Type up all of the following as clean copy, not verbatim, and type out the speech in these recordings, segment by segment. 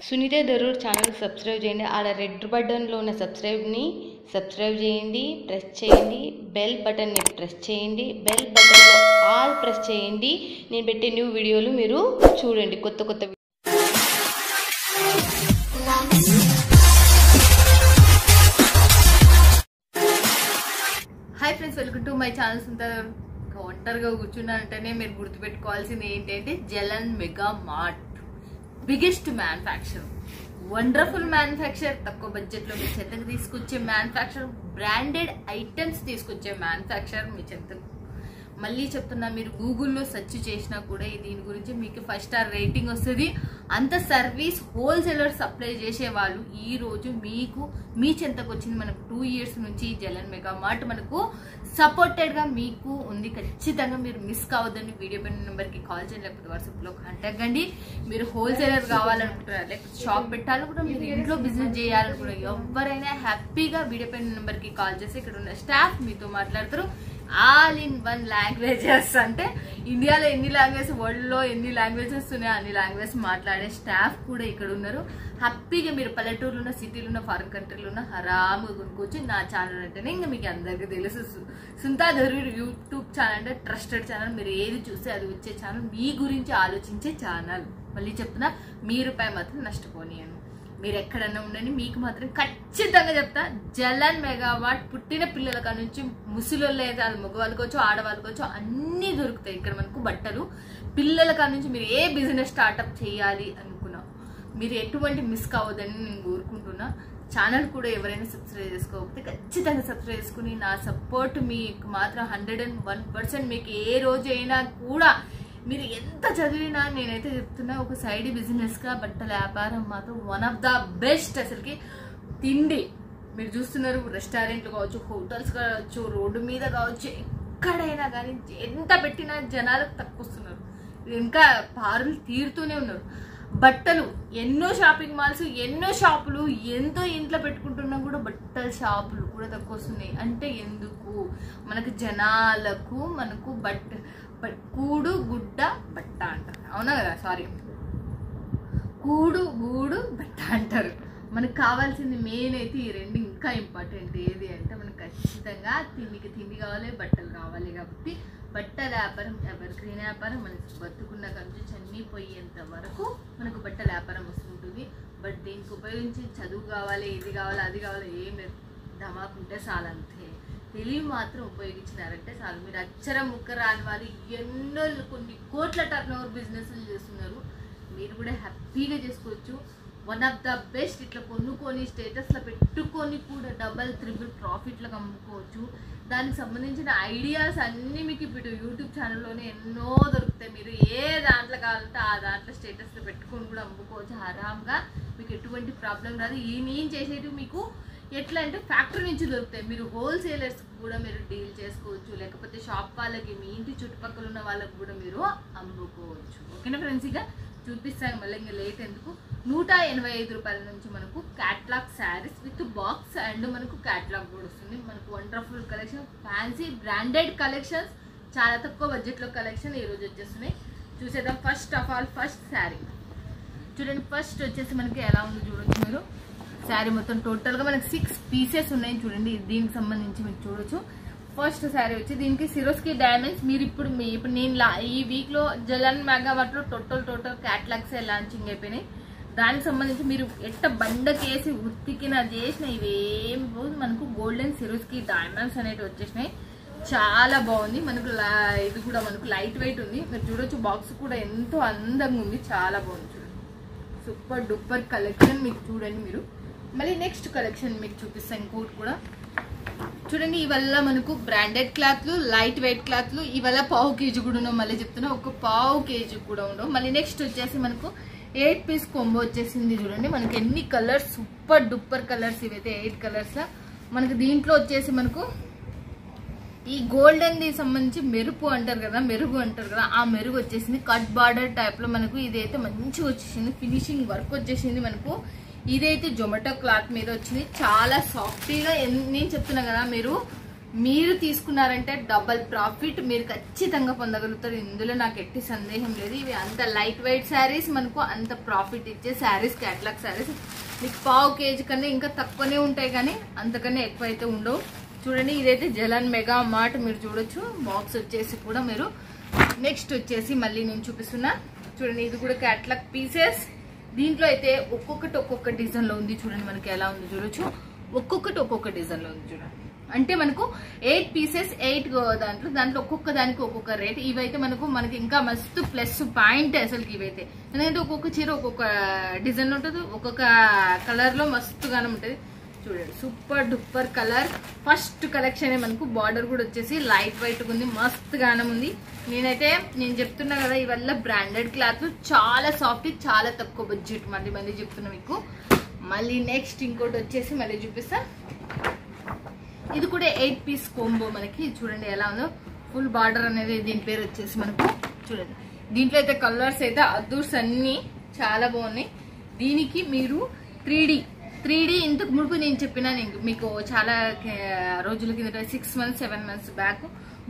Sunitha Darur channel subscribe చేయండి. ఆడ red బటన్లో ఉన్న సబ్స్క్రైబ్ని సబ్స్క్రైబ్ చేయండి, ప్రెస్ చేయండి. బెల్ బటన్ని ప్రెస్ చేయండి. బెల్ బటన్లో ఆల్ ప్రెస్ చేయండి. నేను పెట్టే న్యూ వీడియోలు మీరు చూడండి. కొత్త కొత్త hi friends, welcome to my channel. ఒంటరిగా కూర్చున్నానంటేనే మీరు గుర్తుపెట్టుకోవాల్సింది ఏంటంటే Jalan mega mart biggest manufacture, wonderful manufacture, తక్కువ బడ్జెట్లో మీ చెంతకు తీసుకొచ్చే మ్యానుఫ్యాక్చర్, బ్రాండెడ్ ఐటమ్స్ తీసుకొచ్చే మ్యానుఫ్యాక్చర్ మీ చెంతకు. మళ్ళీ చెప్తున్నా, మీరు గూగుల్లో సెర్చ్ చేసినా కూడా దీని గురించి మీకు 5 స్టార్ రేటింగ్ వస్తుంది. అంత సర్వీస్ హోల్సేలర్ సప్లై చేసే వాళ్ళు ఈ రోజు మీకు మీ చెంతకు వచ్చింది. మనకు 2 years నుంచి జలన్ మెగా మార్ట్ మనకు సపోర్టెడ్గా మీకు ఉంది. ఖచ్చితంగా మీరు మిస్ కావద్దని వీడియో పైన నెంబర్కి కాల్ చేయండి, లేకపోతే వాట్సాప్లో కాంటాక్ట్ కండి. మీరు హోల్సేలర్ కావాలనుకుంటారా, లేకపోతే షాప్ పెట్టాలనుకుంటారా, మీరు ఇంట్లో బిజినెస్ చేయాలనుకుంటారా, ఎవరైనా హ్యాపీగా వీడియో పైన నెంబర్కి కాల్ చేసి ఇక్కడ ఉన్న స్టాఫ్ మీతో మాట్లాడతారు. ఆల్ ఇన్ వన్ లాంగ్వేజెస్, అంటే ఇండియాలో ఎన్ని లాంగ్వేజెస్, వరల్డ్లో ఎన్ని లాంగ్వేజెస్ ఉన్నాయో అన్ని లాంగ్వేజెస్ మాట్లాడే స్టాఫ్ కూడా ఇక్కడ ఉన్నారు. హ్యాపీగా మీరు పల్లెటూరులో ఉన్న, సిటీలో ఉన్న, ఫారిన్ కంట్రీలో ఉన్న హరాముగా కొనుక్కోవచ్చు. నా ఛానల్ అంటేనే ఇంకా మీకు అందరికీ తెలుసు, సునీత దరూర్ యూట్యూబ్ ఛానల్ అంటే ట్రస్టెడ్ ఛానల్. మీరు ఏది చూస్తే అది వచ్చే ఛానల్, మీ గురించి ఆలోచించే ఛానల్. మళ్ళీ చెప్తున్నా, ₹1 మాత్రం నష్టపోనియను. మీరు ఎక్కడన్నా ఉండండి, మీకు మాత్రం ఖచ్చితంగా చెప్తా, జలన్ మెగా మార్ట్ పుట్టిన పిల్లల కాడ నుంచి ముసలోళ్ళు అయితే అది మగవాళ్ళకోవచ్చు, ఆడవాళ్ళకోవచ్చు, అన్నీ దొరుకుతాయి ఇక్కడ మనకు. బట్టలు పిల్లల కాడ నుంచి మీరు ఏ బిజినెస్ స్టార్ట్అప్ చేయాలి అనుకున్నా మీరు ఎటువంటి మిస్ కావద్దని నేను కోరుకుంటున్నా. ఛానల్ కూడా ఎవరైనా సబ్స్క్రైబ్ చేసుకోకపోతే ఖచ్చితంగా సబ్స్క్రైబ్ చేసుకుని నా సపోర్ట్ మీకు మాత్రం 101%. మీకు ఏ రోజు అయినా కూడా మీరు ఎంత చదివినా నేనైతే చెప్తున్నా, ఒక సైడ్ బిజినెస్గా బట్టల వ్యాపారం మాత్రం వన్ ఆఫ్ ద బెస్ట్. అసలుకి తిండి మీరు చూస్తున్నారు, రెస్టారెంట్లు కావచ్చు, హోటల్స్ కావచ్చు, రోడ్డు మీద కావచ్చు, ఎక్కడైనా కానీ ఎంత పెట్టినా జనాలకు తక్కువ వస్తున్నారు, ఇంకా పారులు తీరుతూనే ఉన్నారు. బట్టలు ఎన్నో షాపింగ్ మాల్స్, ఎన్నో షాపులు, ఎంతో ఇంట్లో పెట్టుకుంటున్నా కూడా బట్టల షాపులు కూడా తక్కువ వస్తున్నాయి. అంటే ఎందుకు, మనకు జనాలకు మనకు కూడు గుడ్డ బట్ట అంటారు, అవునా కదా? సారీ, కూడు గూడు బట్ట అంటారు. మనకు కావాల్సింది మెయిన్ అయితే ఈ రెండు. ఇంకా ఇంపార్టెంట్ ఏది అంటే మనకు ఖచ్చితంగా తిండి కావాలి, బట్టలు కావాలి. కాబట్టి బట్టల వ్యాపారం ఎవర్ గ్రీన్ వ్యాపారం. మనకు బతుకున్న కంచి చనిపోయేంత వరకు మనకు బట్టల వ్యాపారం వస్తుంటుంది. బట్ దీనికి ఉపయోగించి చదువు కావాలి, ఇది కావాలి, అది కావాలి ఏం లేదు, ధమాకుంటే చాలంతే. తెలివి మాత్రం ఉపయోగించినారంటే చాలు. మీరు అక్షరం ముక్క రాని వాళ్ళు ఎన్నో కొన్ని కోట్ల టర్నోవర్ బిజినెస్లు చేస్తున్నారు. మీరు కూడా హ్యాపీగా చేసుకోవచ్చు. One of the best. ఇట్లా కొనుక్కొని స్టేటస్లో పెట్టుకొని కూడా డబల్ ట్రిపుల్ ప్రాఫిట్లకు అమ్ముకోవచ్చు. దానికి సంబంధించిన ఐడియాస్ అన్నీ మీకు ఇప్పుడు యూట్యూబ్ ఛానల్లోనే ఎన్నో దొరుకుతాయి. మీరు ఏ దాంట్లో కావాలంటే ఆ దాంట్లో స్టేటస్లో పెట్టుకొని కూడా అమ్ముకోవచ్చు ఆరాంగా. మీకు ఎటువంటి ప్రాబ్లం రాదు. ఈ నేను చేసేది మీకు ఎట్లా అంటే ఫ్యాక్టరీ నుంచి దొరుకుతాయి. మీరు హోల్సేలర్స్ కూడా మీరు డీల్ చేసుకోవచ్చు, లేకపోతే షాప్ వాళ్ళకి, మీ ఇంటి చుట్టుపక్కల ఉన్న వాళ్ళకి కూడా మీరు అమ్ముకోవచ్చు. ఓకేనా ఫ్రెండ్స్? ఇక చూపిస్తాను మళ్ళీ, ఇంకా లేట్ ఎందుకు. ₹185 నుంచి మనకు catalogue saris with box and మనకు క్యాట్లాగ్ కూడా వస్తుంది. మనకు wonderful collection, fancy branded collections, చాలా తక్కువ బడ్జెట్లో కలెక్షన్ ఈరోజు వచ్చేస్తున్నాయి. చూసేద్దాం. First of all first sari చూడండి. ఫస్ట్ వచ్చేసి మనకి ఎలా ఉంది చూడొచ్చు మీరు. శారీ మొత్తం టోటల్గా మనకి 6 పీసెస్ ఉన్నాయి చూడండి. దీనికి సంబంధించి మీరు చూడొచ్చు. ఫస్ట్ శారీ వచ్చి దీనికి సిరోస్కి డైమండ్స్. మీరు ఇప్పుడు నేను ఈ వీక్లో జలన్ మెగా మార్ట్లో టోటల్ క్యాట్లాగ్స్ లాంచింగ్ అయిపోయినాయి. దానికి సంబంధించి మీరు ఎట్ట బండకేసి ఉత్తికిన చేసిన ఇవేం రోజు మనకు గోల్డెన్ సిరోస్కి డైమండ్స్ అనేవి వచ్చేసినాయి. చాలా బాగుంది. మనకు ఇది కూడా మనకు లైట్ వెయిట్ ఉంది. మీరు చూడొచ్చు. బాక్స్ కూడా ఎంతో అందంగా ఉంది, చాలా బాగుంది చూడండి. సూపర్ డూపర్ కలెక్షన్ మీకు చూడండి మీరు. మళ్ళీ నెక్స్ట్ కలెక్షన్ మీకు చూపిస్తాను. ఇంకోటి కూడా చూడండి. ఇవల్ల మనకు బ్రాండెడ్ క్లాత్లు, లైట్ వెయిట్ క్లాత్లు. ఇవల్ల 1/2 kg కూడా ఉండవు. మళ్ళీ చెప్తున్నా, ఒక 1/2 kg కూడా ఉండవు. మళ్ళీ నెక్స్ట్ వచ్చేసి మనకు 8 పీస్ కొంబో వచ్చేసింది చూడండి. మనకి ఎన్ని కలర్స్, సూపర్ డూపర్ కలర్స్. ఇవైతే 8 కలర్స్. మనకి దీంట్లో వచ్చేసి మనకు ఈ గోల్డెన్ ది సంబంధించి మెరుపు అంటారు కదా, ఆ మెరుగు వచ్చేసింది. కట్ బార్డర్ టైప్ లో మనకు ఇదైతే మంచిగా వచ్చేసింది. ఫినిషింగ్ వర్క్ వచ్చేసింది మనకు. ఇదైతే జొమాటో క్లాత్ మీద వచ్చింది. చాలా సాఫ్టీగా, నేను చెప్తున్నా కదా, మీరు మీరు తీసుకున్నారంటే డబల్ ప్రాఫిట్ మీరు ఖచ్చితంగా పొందగలుగుతారు. ఇందులో నాకు ఎట్టి సందేహం లేదు. ఇవి అంత లైట్ వెయిట్ శారీస్, మనకు అంత ప్రాఫిట్ ఇచ్చే శారీస్, క్యాటలాగ్ శారీస్. మీకు పావు కేజీ కన్నా ఇంకా తక్కువనే ఉంటాయి, కానీ అంతకన్నా ఎక్కువ అయితే ఉండవు. చూడండి, ఇదైతే జలన్ మెగా మార్ట్ మీరు చూడొచ్చు. బాక్స్ వచ్చేసి కూడా మీరు నెక్స్ట్ వచ్చేసి మళ్ళీ నేను చూపిస్తున్నా చూడండి. ఇది కూడా క్యాటలాగ్ పీసెస్. దీంట్లో అయితే ఒక్కొక్కటి ఒక్కొక్క డిజైన్ లో ఉంది. చూడండి మనకి ఎలా ఉంది చూడొచ్చు. ఒక్కొక్కటి ఒక్కొక్క డిజైన్ లో ఉంది చూడండి. అంటే మనకు 8 పీసెస్ 8 దాంట్లో ఒక్కొక్క దానికి ఒక్కొక్క రేట్. ఇవైతే మనకి ఇంకా మస్తు ప్లస్ పాయింట్ అసలు ఇవైతే. ఎందుకంటే ఒక్కొక్క చీర ఒక్కొక్క డిజైన్ ఉంటుంది, ఒక్కొక్క కలర్ లో మస్తుగానే ఉంటుంది. చూడండి, super duper colour. First collection మనకు బార్డర్ కూడా వచ్చేసి లైట్ వైట్ ఉంది, మస్తు గానం ఉంది. నేను చెప్తున్నా కదా, ఇవల్ల బ్రాండెడ్ క్లాత్, చాలా సాఫ్ట్, చాలా తక్కువ బడ్జెట్. మళ్ళీ చెప్తున్నా మీకు. మళ్ళీ నెక్స్ట్ ఇంకోటి వచ్చేసి మళ్ళీ చూపిస్తా. ఇది కూడా 8 పీస్ కోంబో మనకి. చూడండి ఎలా ఉందో. ఫుల్ బార్డర్ అనేది దీని పేరు వచ్చేసి మనకు. చూడండి, దీంట్లో అయితే కలర్స్ అయితే అదూర్స్ అన్ని చాలా బాగున్నాయి. దీనికి మీరు 3D ఇంతకు మునుపు నేను చెప్పినా మీకు చాలా రోజుల కింద 6 మంత్స్ 7 మంత్స్ బ్యాక్.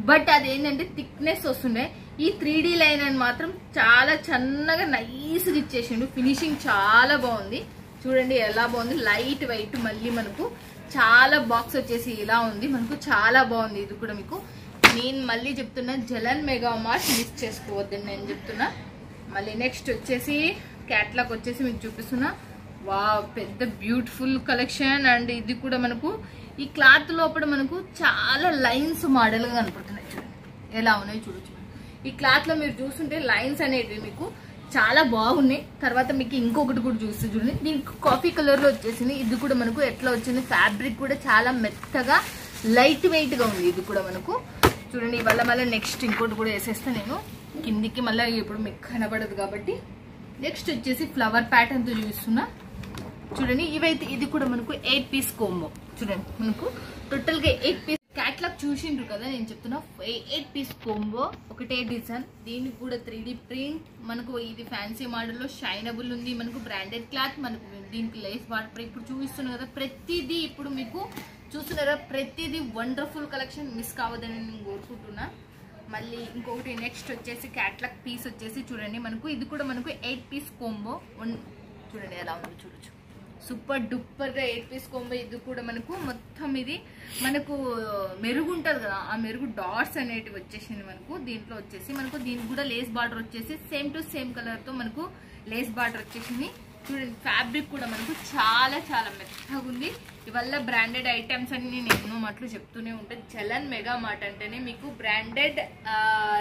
బట్ అదేంటంటే థిక్నెస్ వస్తుండే. ఈ 3D లైన్ అని మాత్రం చాలా చిన్నగా నైస్గా ఇచ్చేసిండు. ఫినిషింగ్ చాలా బాగుంది. చూడండి ఎలా బాగుంది, లైట్ వెయిట్. మళ్ళీ మనకు చాలా బాక్స్ వచ్చేసి ఇలా ఉంది. మనకు చాలా బాగుంది. ఇది కూడా మీకు నేను మళ్ళీ చెప్తున్నా, జలన్ మెగా మార్ట్ మిస్ చేసుకోవద్దని నేను చెప్తున్నా. మళ్ళీ నెక్స్ట్ వచ్చేసి క్యాట్లాగ్ వచ్చేసి మీకు చూపిస్తున్నా. వా, పెద్ద బ్యూటిఫుల్ కలెక్షన్. అండ్ ఇది కూడా మనకు ఈ క్లాత్ లోపల మనకు చాలా లైన్స్ మోడల్ గా కనపడుతున్నాయి. చూడండి ఎలా ఉన్నాయి చూడొచ్చు. ఈ క్లాత్ లో మీరు చూస్తుంటే లైన్స్ అనేటివి మీకు చాలా బాగున్నాయి. తర్వాత మీకు ఇంకొకటి కూడా చూస్తే చూడండి, దీనికి కాఫీ కలర్ లో వచ్చేసింది. ఇది కూడా మనకు ఎట్లా వచ్చింది, ఫ్యాబ్రిక్ కూడా చాలా మెత్తగా లైట్ వెయిట్ గా ఉంది. ఇది కూడా మనకు చూడండి. ఇవాళ మళ్ళీ నెక్స్ట్ ఇంకోటి కూడా వేసేస్తా నేను కిందికి. మళ్ళీ ఇప్పుడు మీకు కనబడదు కాబట్టి నెక్స్ట్ వచ్చేసి ఫ్లవర్ ప్యాటర్న్ తో చూస్తున్నా. చూడండి, ఇవైతే ఇది కూడా మనకు 8 పీస్ కోంబో. చూడండి, మనకు టోటల్ గా 8 పీస్ క్యాట్లాగ్ చూసిండ్రు కదా. నేను చెప్తున్నా 8 పీస్ కోంబో, ఒకటే డిజైన్. దీనికి కూడా 3D ప్రింట్. మనకు ఇది ఫ్యాన్సీ మోడల్ లో షైనబుల్ ఉంది. మనకు బ్రాండెడ్ క్లాత్. మనకు దీనికి లేస్ వాటర్ ఇప్పుడు చూపిస్తున్నా కదా. ప్రతిదీ ఇప్పుడు మీకు చూస్తున్నారా, ప్రతిదీ వండర్ఫుల్ కలెక్షన్. మిస్ కావద్దని నేను కోరుకుంటున్నా. మళ్ళీ ఇంకొకటి నెక్స్ట్ వచ్చేసి క్యాట్లాగ్ పీస్ వచ్చేసి చూడండి. మనకు ఇది కూడా మనకు 8 పీస్ కోంబో. చూడండి ఎలా ఉందో చూడొచ్చు. సూపర్ డూపర్ గా 8 పీస్ కోంబో. ఇది కూడా మనకు మొత్తం ఇది మనకు మెరుగు ఉంటుంది కదా, ఆ మెరుగు డాట్స్ అనేటివి వచ్చేసింది మనకు. దీంట్లో వచ్చేసి మనకు దీనికి కూడా లేస్ బార్డర్ వచ్చేసి సేమ్ టు సేమ్ కలర్ తో మనకు లేస్ బార్డర్ వచ్చేసింది. చూడండి, ఫ్యాబ్రిక్ కూడా మనకు చాలా చాలా మెత్తగా ఉంది. ఇవల్ల బ్రాండెడ్ ఐటమ్స్ అన్ని నేను ఎన్నో మాటలు చెప్తూనే ఉంటాను. జలన్ మెగా మార్ట్ అంటేనే మీకు బ్రాండెడ్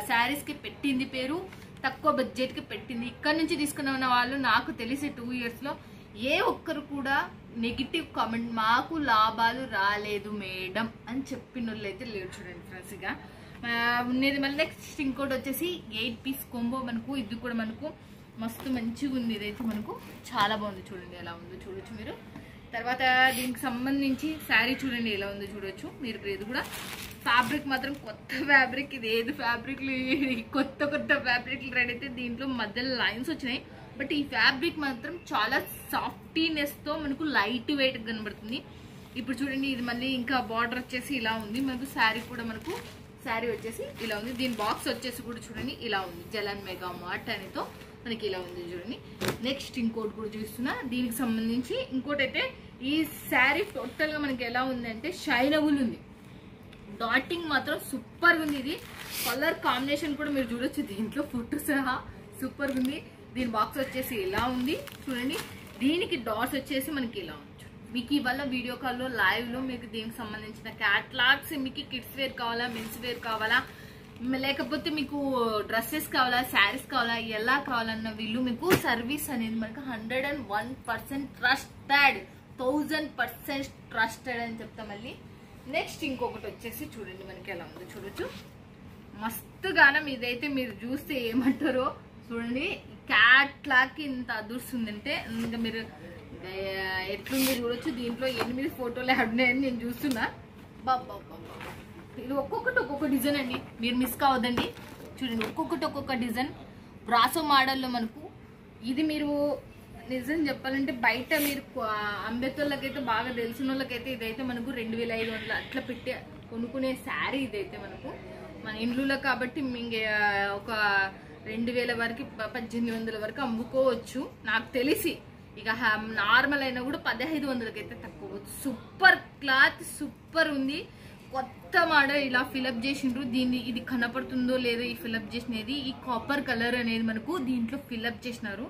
శారీస్ కి పెట్టింది పేరు, తక్కువ బడ్జెట్ కి పెట్టింది. ఇక్కడ నుంచి తీసుకున్న వాళ్ళు నాకు తెలిసి 2 years లో ఏ ఒక్కరు కూడా నెగిటివ్ కామెంట్ మాకు లాభాలు రాలేదు మేడం అని చెప్పిన వాళ్ళు అయితే లేరు. చూడండి ఫ్రెండ్స్, ఇక ఉన్నది. మళ్ళీ నెక్స్ట్ ఇంకోటి వచ్చేసి 8 పీస్ కోంబో మనకు. ఇది కూడా మనకు మస్తు మంచిగా ఉంది. ఇదైతే మనకు చాలా బాగుంది. చూడండి ఎలా ఉందో చూడొచ్చు మీరు. తర్వాత దీనికి సంబంధించి శారీ చూడండి ఎలా ఉందో చూడొచ్చు మీరు. ఇది కూడా ఫ్యాబ్రిక్ మాత్రం కొత్త ఫ్యాబ్రిక్. ఇది ఏది ఫ్యాబ్రిక్లు, కొత్త ఫ్యాబ్రిక్లు రెడీ అయితే దీంట్లో మధ్యలో లైన్స్ వచ్చినాయి. బట్ ఈ ఫ్యాబ్రిక్ మాత్రం చాలా సాఫ్టీనెస్ తో మనకు లైట్ వెయిట్ కనబడుతుంది. ఇప్పుడు చూడండి, ఇది మళ్ళీ ఇంకా బార్డర్ వచ్చేసి ఇలా ఉంది. మనకు శారీ కూడా మనకు శారీ వచ్చేసి ఇలా ఉంది. దీని బాక్స్ వచ్చేసి కూడా చూడండి ఇలా ఉంది. జలన్ మెగా మార్ట్ అనేతో మనకి ఇలా ఉంది చూడండి. నెక్స్ట్ ఇంకోటి కూడా చూస్తున్నా. దీనికి సంబంధించి ఇంకోటి అయితే ఈ శారీ టోటల్ గా మనకి ఎలా ఉంది అంటే షైనబుల్ ఉంది. డాటింగ్ మాత్రం సూపర్ ఉంది. ఇది కలర్ కాంబినేషన్ కూడా మీరు చూడొచ్చు. దీంట్లో ఫోటో సహా సూపర్ ఉంది. దీని బాక్స్ వచ్చేసి ఇలా ఉంది చూడండి. దీనికి డాట్స్ వచ్చేసి మనకి ఇలా ఉంది. మీకు ఇవాళ వీడియో కాల్లో లైవ్ లో మీకు దీనికి సంబంధించిన క్యాట్లాగ్స్, మీకు కిడ్స్ వేర్ కావాలా, మెన్స్ వేర్ కావాలా, లేకపోతే మీకు డ్రెస్సెస్ కావాలా, శారీస్ కావాలా, ఎలా కావాలన్న వీళ్ళు మీకు సర్వీస్ అనేది మనకు 101% ట్రస్టెడ్, 1000% ట్రస్టెడ్ అని చెప్తా. మళ్ళీ నెక్స్ట్ ఇంకొకటి వచ్చేసి చూడండి మనకి ఎలా ఉందో చూడొచ్చు. మస్తుగానం ఇదైతే మీరు చూస్తే ఏమంటారో చూడండి. క్యాట్లాగ్ ఇంత అదుర్స్తుందంటే ఇంకా మీరు ఎట్లుంది చూడొచ్చు. దీంట్లో 8 ఫోటోలు ఉన్నాయని నేను చూస్తున్నా. బాబా, ఇది ఒక్కొక్కటి ఒక్కొక్క డిజైన్ అండి. మీరు మిస్ కావద్దండి. చూడండి, ఒక్కొక్కటి ఒక్కొక్క డిజైన్. బ్రాసో మోడల్లో మనకు ఇది మీరు నిజం చెప్పాలంటే బయట మీరు అంబేతోళ్ళకైతే బాగా తెలిసిన వాళ్ళకైతే ఇదైతే మనకు 2500 అట్లా పెట్టే కొనుక్కునే శారీ ఇదైతే మనకు మన ఇండ్లలో కాబట్టి ఒక 2000 వరకు 1800 వరకు అమ్ముకోవచ్చు నాకు తెలిసి. ఇక నార్మల్ అయినా కూడా 1500కి అయితే తక్కువ. సూపర్ క్లాత్, సూపర్ ఉంది. కొత్త మోడల్ ఇలా ఫిలప్ చేసిండ్రు. దీన్ని ఇది కనపడుతుందో లేదో ఈ ఫిలప్ చేసినది, ఈ కాపర్ కలర్ అనేది మనకు దీంట్లో ఫిలప్ చేసినారు.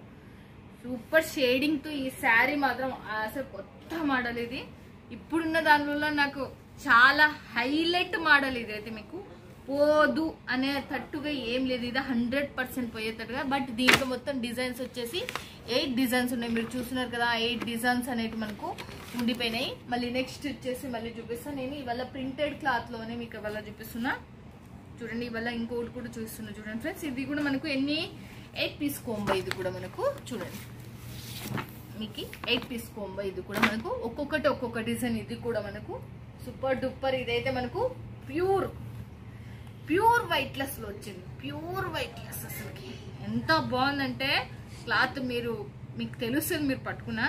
సూపర్ షేడింగ్ తో ఈ శారీ మాత్రం అసలు కొత్త మోడల్ ఇది. ఇప్పుడున్న దానిలో నాకు చాలా హైలైట్ మోడల్ ఇదైతే. మీకు పోదు అనే తట్టుగా ఏం లేదు, ఇది 100% పోయేటట్టుగా. బట్ దీంట్లో మొత్తం డిజైన్స్ వచ్చేసి 8 డిజైన్స్ ఉన్నాయి. మీరు చూస్తున్నారు కదా, 8 డిజైన్స్ అనేవి మనకు ఉండిపోయినాయి. మళ్ళీ నెక్స్ట్ వచ్చేసి మళ్ళీ చూపిస్తాను నేను. ఇవాళ ప్రింటెడ్ క్లాత్ లోనే మీకు ఇవాళ చూపిస్తున్నా చూడండి. ఇవాళ ఇంకోటి కూడా చూస్తున్నా చూడండి ఫ్రెండ్స్. ఇది కూడా మనకు 8 పీస్ కోంబో. ఇది కూడా మనకు చూడండి, మీకు 8 పీస్ కోంబో. ఇది కూడా మనకు ఒక్కొక్కటి ఒక్కొక్క డిజైన్. ఇది కూడా మనకు సూపర్ డూపర్. ఇదైతే మనకు ప్యూర్ వైట్లెస్ లో వచ్చింది. ప్యూర్ వైట్లెస్ అసలుకి ఎంత బాగుందంటే క్లాత్ మీకు తెలుస్తుంది మీరు పట్టుకున్న.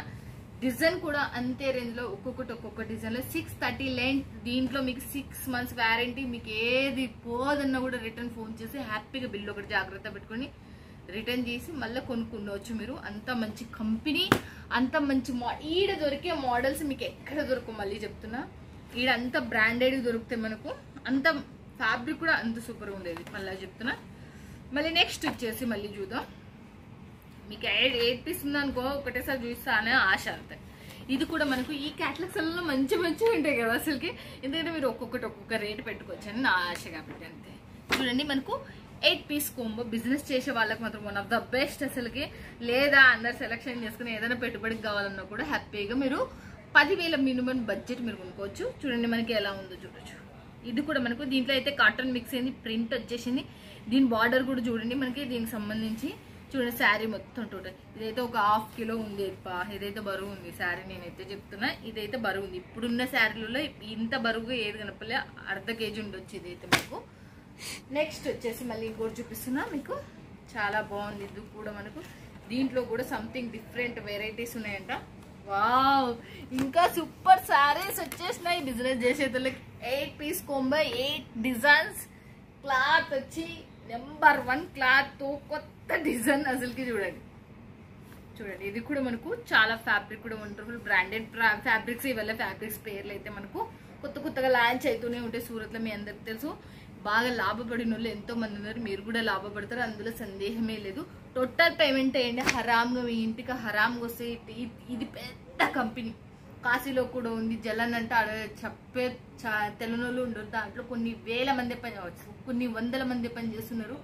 డిజైన్ కూడా అంతే రేంజ్ లో ఒక్కొక్కటి ఒక్కొక్క డిజైన్ లో 630 లెంత్. దీంట్లో మీకు 6 months వ్యారంటీ. మీకు ఏది పోదన్నా కూడా రిటర్న్ ఫోన్ చేసి హ్యాపీగా బిల్ ఒకటి జాగ్రత్త పెట్టుకుని రిటర్న్ చేసి మళ్ళీ కొనుక్కోవచ్చు మీరు. అంత మంచి కంపెనీ, అంత మంచి ఈడ దొరికే మోడల్స్ మీకు ఎక్కడ దొరకవు. మళ్ళీ చెప్తున్నా, ఈడ అంత బ్రాండెడ్ దొరుకుతాయి మనకు. అంత ఫ్యాబ్రిక్ కూడా అంత సూపర్ ఉండేది. మళ్ళీ చెప్తున్నా. మళ్ళీ నెక్స్ట్ వచ్చేసి మళ్ళీ చూద్దాం. మీకు 8 పీస్ ఉందనుకో ఒకటేసారి చూస్తా అనే ఆశ అవుతాయి. ఇది కూడా మనకు ఈ క్యాటలాగ్స్ లో మంచి మంచిగా ఉంటాయి కదా అసలుకి. ఎందుకంటే మీరు ఒక్కొక్క రేట్ పెట్టుకోవచ్చు అని నా ఆశ కాబట్టి అంతే. చూడండి మనకు 8 పీస్ కోంబో. బిజినెస్ చేసే వాళ్ళకి మాత్రం వన్ ఆఫ్ ద బెస్ట్ అసలుకి. లేదా అందరు సెలెక్షన్ చేసుకుని ఏదైనా పెట్టుబడికి కావాలన్నా కూడా హ్యాపీగా మీరు 10,000 మినిమం బడ్జెట్ మీరు కొనుక్కోవచ్చు. చూడండి మనకి ఎలా ఉందో చూడొచ్చు. ఇది కూడా మనకు దీంట్లో అయితే కాటన్ మిక్స్ అయింది, ప్రింట్ వచ్చేసింది. దీని బార్డర్ కూడా చూడండి మనకి. దీనికి సంబంధించి చూడండి శారీ మొత్తం టోటల్. ఇదైతే ఒక 1/2 కిలో ఉంది. ఇదైతే బరువు ఉంది శారీ. నేనైతే చెప్తున్నా ఇదైతే బరువు ఉంది. ఇప్పుడున్న శారీలలో ఇంత బరువుగా ఏది కనపలే, 1/2 kg ఉండొచ్చు ఇదైతే మనకు. నెక్స్ట్ వచ్చేసి మళ్ళీ ఇంకోటి చూపిస్తున్నా మీకు. చాలా బాగుంది. ఇది కూడా మనకు దీంట్లో కూడా సంథింగ్ డిఫరెంట్ వెరైటీస్ ఉన్నాయంట. వావ్, ఇంకా సూపర్ శారీస్ వచ్చేసినాయి బిజినెస్ చేసేటోళ్ళకి. 8 పీస్ కోంబో, 8 డిజైన్స్. క్లాత్ వచ్చి నెంబర్ 1 క్లాత్ తో కొత్త డిజైన్ అసలుకి. చూడండి ఇది కూడా మనకు చాలా ఫ్యాబ్రిక్ కూడా వండర్ఫుల్ బ్రాండెడ్ ఫ్యాబ్రిక్స్. ఇవల్ల ఫ్యాబ్రిక్స్ పేర్లు అయితే మనకు కొత్తగా లాంచ్ అవుతూనే ఉంటాయి సూరత్ లో. మీ అందరికి తెలుసు. బాగా లాభపడిన వాళ్ళు ఎంతో మంది ఉన్నారు. మీరు కూడా లాభపడతారు, అందులో సందేహమే లేదు. టోటల్ పేమెంట్ అయ్యండి. హరామ్గా మీ ఇంటికి హరామ్గా వస్తే. ఇది పెద్ద కంపెనీ, కాశీలో కూడా ఉంది. జలన్ అంటే చెప్పే తెలంగాణలో ఉండరు. దాంట్లో కొన్ని వేల మంది కొన్ని వందల మంది పని చేస్తున్నారు.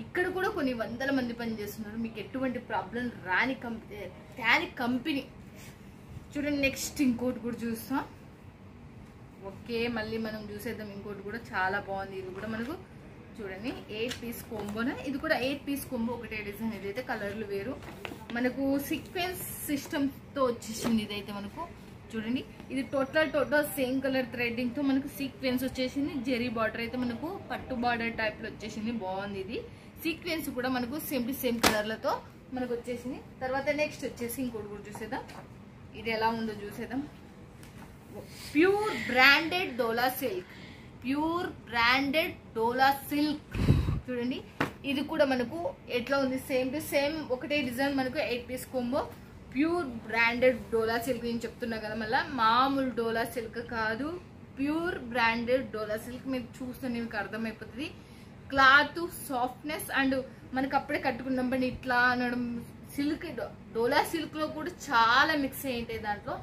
ఇక్కడ కూడా కొన్ని వందల మంది పని చేస్తున్నారు. మీకు ఎటువంటి ప్రాబ్లం రాని కంపెనీ. చూడండి నెక్స్ట్ ఇంకోటి కూడా చూస్తాం. ఓకే, మళ్ళీ మనం చూసేద్దాం. ఇంకోటి కూడా చాలా బాగుంది. ఇది కూడా మనకు చూడండి 8 పీస్ కోంబోనా. ఇది కూడా 8 పీస్ కోంబో, ఒకటే డిజైన్. ఇదైతే కలర్లు వేరు మనకు. సీక్వెన్స్ సిస్టమ్ తో వచ్చేసింది ఇదైతే మనకు. చూడండి ఇది టోటల్ సేమ్ కలర్ థ్రెడ్డింగ్ తో మనకు సీక్వెన్స్ వచ్చేసింది. జెరీ బార్డర్ అయితే మనకు పట్టు బార్డర్ టైప్ లో వచ్చేసింది. బాగుంది. ఇది సీక్వెన్స్ కూడా మనకు సేమ్ కలర్లతో మనకు వచ్చేసింది. తర్వాత నెక్స్ట్ వచ్చేసి ఇంకోటి కూడా చూసేద్దాం. ఇది ఎలా ఉందో చూసేద్దాం. ప్యూర్ బ్రాండెడ్ డోలా సిల్క్. చూడండి ఇది కూడా మనకు ఎట్లా ఉంది, సేమ్ టు సేమ్ ఒకటే డిజైన్ మనకు. 8 పీస్ కోంబో, ప్యూర్ బ్రాండెడ్ డోలా సిల్క్. నేను చెప్తున్నా కదా మళ్ళీ, మామూలు డోలా సిల్క్ కాదు, ప్యూర్ బ్రాండెడ్ డోలా సిల్క్. మీరు చూస్తే మీకు అర్థమైపోతుంది. క్లాత్ సాఫ్ట్నెస్ అండ్ మనకు అప్పుడే కట్టుకున్నాం పని ఇట్లా అనడం. సిల్క్ డోలా సిల్క్ లో కూడా చాలా మిక్స్ అయ్యింటాయి దాంట్లో.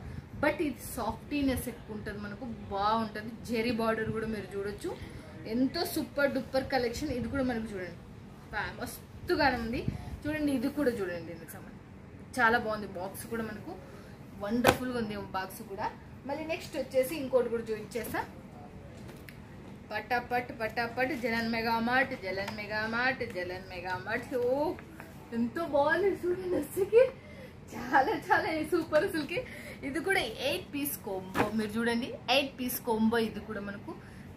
బట్ ఇది సాఫ్టీనెస్ ఎక్కువ ఉంటుంది మనకు, బాగుంటుంది. జెరీ బార్డర్ కూడా మీరు చూడొచ్చు. ఎంతో సూపర్ డూపర్ కలెక్షన్. ఇది కూడా మనకు చూడండి మస్తుగానే ఉంది. చూడండి ఇది కూడా చూడండి, దీనికి సంబంధించి చాలా బాగుంది. బాక్స్ కూడా మనకు వండర్ఫుల్గా ఉంది బాక్స్ కూడా. మళ్ళీ నెక్స్ట్ వచ్చేసి ఇంకోటి కూడా చూపించేస్తా. పటాపట్ జలన్ మెగా మార్ట్. ఓ ఎంతో బాగుంది చూడండి అసలుకి. చాలా సూపర్ అసలుకి. ఇది కూడా 8 పీస్ కోంబో. మీరు చూడండి 8 పీస్ కోంబో. ఇది కూడా మనకు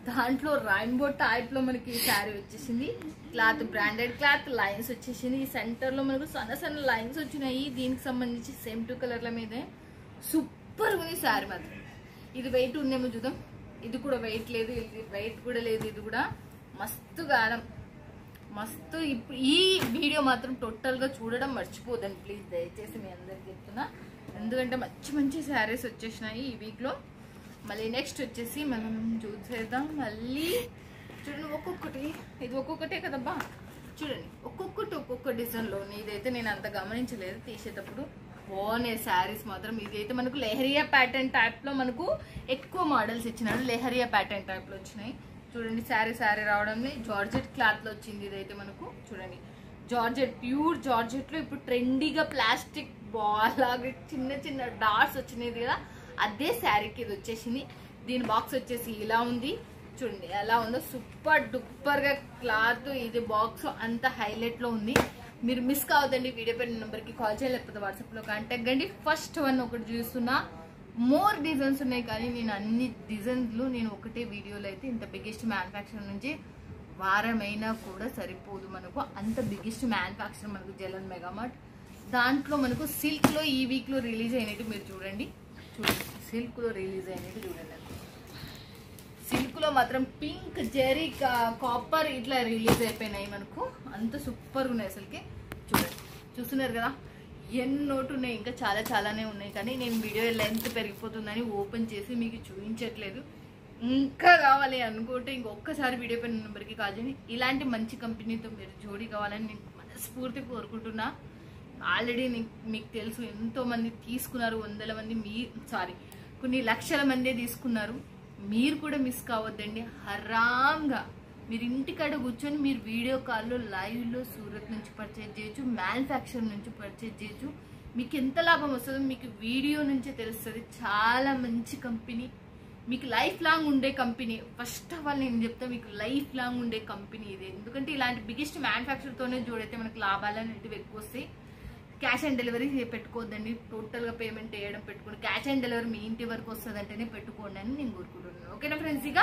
దాంట్లో రెయిన్బో టైప్ లో మనకి ఈ శారీ వచ్చేసింది. క్లాత్ బ్రాండెడ్ క్లాత్, లైన్స్ వచ్చేసింది. ఈ సెంటర్ లో మనకు సన్న లైన్స్ వచ్చినాయి. దీనికి సంబంధించి సేమ్ 2 కలర్ల మీదే సూపర్ ఉంది శారీ మాత్రం. ఇది వెయిట్ ఉందేమో చూద్దాం. ఇది కూడా వెయిట్ లేదు, ఇది వెయిట్ కూడా లేదు, ఇది కూడా మస్తు గానం మస్తు. ఇప్పుడు ఈ వీడియో మాత్రం టోటల్గా చూడడం మర్చిపోదండి ప్లీజ్, దయచేసి మీ అందరికి చెప్తున్నా. ఎందుకంటే మంచి మంచి శారీస్ వచ్చేసినాయి ఈ వీక్లో. మళ్ళీ నెక్స్ట్ వచ్చేసి మనం చూసేద్దాం. మళ్ళీ చూడండి ఒక్కొక్కటి, ఇది ఒక్కొక్కటే కదబ్బా, చూడండి ఒక్కొక్కటి ఒక్కొక్క డిజైన్లో. ఇదైతే నేను అంత గమనించలేదు తీసేటప్పుడు. బాగున్నాయి శారీస్ మాత్రం. ఇదైతే మనకు లెహరియా ప్యాటర్న్ టైప్లో మనకు ఎక్కువ మోడల్స్ ఇచ్చినాడు. లెహరియా ప్యాటర్న్ టైప్లో వచ్చినాయి. చూడండి శారీ రావడం జార్జెట్ క్లాత్లో వచ్చింది. ఇదైతే మనకు చూడండి జార్జెట్, ప్యూర్ జార్జెట్లో ఇప్పుడు ట్రెండీగా ప్లాస్టిక్ బాల్ లాగా చిన్న చిన్న డాట్స్ వచ్చినాయి కదా, అదే శారీకి ఇది వచ్చేసింది. దీని బాక్స్ వచ్చేసి ఇలా ఉంది చూడండి, ఎలా ఉందో సూపర్ డూపర్ గా క్లాత్. ఇది బాక్స్ అంత హైలైట్ లో ఉంది. మీరు మిస్ కావద్దండి. వీడియో పైన నెంబర్ కి కాల్ చేయాలి, లేకపోతే వాట్సాప్ లో కాంటాక్ట్ కండి. ఫస్ట్ వన్ ఒకటి చూస్తున్నా, మోర్ డిజైన్స్ ఉన్నాయి కానీ నేను అన్ని డిజైన్లు నేను ఒకటే వీడియోలో అయితే ఇంత బిగ్గెస్ట్ మ్యానుఫ్యాక్చర్ నుంచి వారమైనా కూడా సరిపోదు మనకు. అంత బిగ్గెస్ట్ మ్యానుఫ్యాక్చర్ మనకు జలన్ మెగామార్ట్. దాంట్లో మనకు సిల్క్ లో ఈ వీక్ లో రిలీజ్ అయినట్టు మీరు చూడండి. సిల్క్ లో రిలీజ్ అయినట్టు చూడండి. సిల్క్ లో మాత్రం పింక్, జెరీ, కాపర్ ఇట్లా రిలీజ్ అయిపోయినాయి మనకు. అంత సూపర్ ఉన్నాయి అసలుకి. చూడండి, చూస్తున్నారు కదా ఎన్నోటి ఉన్నాయి, ఇంకా చాలా చాలానే ఉన్నాయి. కానీ నేను వీడియో లెంత్ పెరిగిపోతుందని ఓపెన్ చేసి మీకు చూపించట్లేదు. ఇంకా కావాలి అనుకుంటే ఇంకొకసారి వీడియో పైన నెంబర్కి కాల్ చేయండి. ఇలాంటి మంచి కంపెనీతో మీరు జోడీ కావాలని నేను మనస్ఫూర్తి కోరుకుంటున్నా. ఆల్రెడీ మీకు తెలుసు ఎంతో మంది తీసుకున్నారు, వందల మంది, కొన్ని లక్షల మందే తీసుకున్నారు. మీరు కూడా మిస్ కావద్దండి. హరాంగా మీరు ఇంటికాడ కూర్చొని మీరు వీడియో కాల్లో లైవ్లో సూరత్ నుంచి పర్చేజ్ చేయొచ్చు, మ్యానుఫ్యాక్చర్ నుంచి పర్చేజ్ చేయొచ్చు. మీకు ఎంత లాభం వస్తుందో మీకు వీడియో నుంచే తెలుస్తుంది. చాలా మంచి కంపెనీ, మీకు లైఫ్ లాంగ్ ఉండే కంపెనీ. ఫస్ట్ ఆఫ్ ఆల్ నేను చెప్తా, మీకు లైఫ్ లాంగ్ ఉండే కంపెనీ ఇది. ఎందుకంటే ఇలాంటి బిగ్గెస్ట్ మ్యానుఫ్యాక్చర్తోనే జోడైతే మనకు లాభాలు అనేటివి ఎక్కువ వస్తాయి. క్యాష్ ఆన్ డెలివరీ పెట్టుకోవద్దండి, టోటల్గా పేమెంట్ చేయడం పెట్టుకోండి. క్యాష్ ఆన్ డెలివరీ మీ ఇంటి వరకు వస్తుంది అంటేనే పెట్టుకోండి అని నేను కోరుకుంటున్నాను. ఓకేనా ఫ్రెండ్స్? ఇక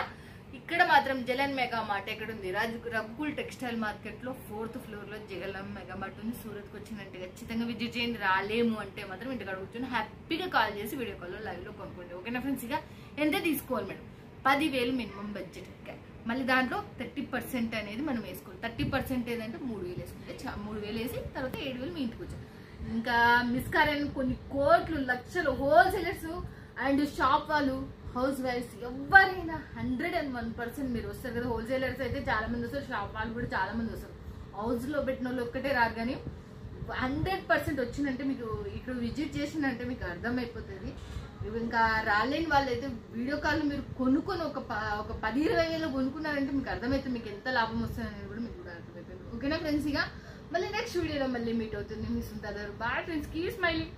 ఇక్కడ మాత్రం జలన్ మెగా మార్ట్ ఎక్కడ ఉంది? రఘుకుల్ టెక్స్టైల్ మార్కెట్ లో 4th ఫ్లోర్ లో జలన్ మెగా మార్ట్ ఉంది. సూరత్కి వచ్చిందంటే ఖచ్చితంగా విజిట్ చేయండి. రాలేము అంటే మాత్రం ఇంటికి కూర్చొని హ్యాపీగా కాల్ చేసి వీడియో కాల్లో లైవ్ లో కొనుక్కోండి. ఓకేనా ఫ్రెండ్స్? ఇక ఎంత తీసుకోవాలి మేడం? 10,000 minimum budget. మళ్ళీ దాంట్లో 30% అనేది మనం వేసుకోవాలి. 30% ఏదంటే 3,000 వేసుకుంటే 3,000 వేసి తర్వాత 7,000 మీ ఇంటికి వచ్చాం. ఇంకా మిస్ కారని కొన్ని కోట్లు లక్షలు హోల్సేలర్స్ అండ్ షాప్ వాళ్ళు, హౌస్ వైఫ్స్ ఎవరైనా 101% మీరు వస్తారు కదా. హోల్సేలర్స్ అయితే చాలా మంది వస్తారు, షాప్ వాళ్ళు కూడా చాలా మంది వస్తారు. హౌస్ లో పెట్టిన వాళ్ళు ఒక్కటే రారు, కానీ 100% వచ్చిందంటే మీకు ఇక్కడ విజిట్ చేసిందంటే మీకు అర్థమైపోతుంది. ఇంకా రాలేని వాళ్ళు అయితే వీడియో కాల్ మీరు కొనుక్కొని ఒక 10-20 వేలు కొనుక్కున్నారంటే మీకు అర్థమవుతుంది మీకు ఎంత లాభం వస్తుంది అనేది కూడా మీకు కూడా అర్థమవుతుంది. ఓకేనా ఫ్రెండ్స్? ఇక మళ్ళీ నెక్స్ట్ వీడియోలో మళ్ళీ మీట్ అవుతుంది. మీ Sundar. Bye friends, keep smiling.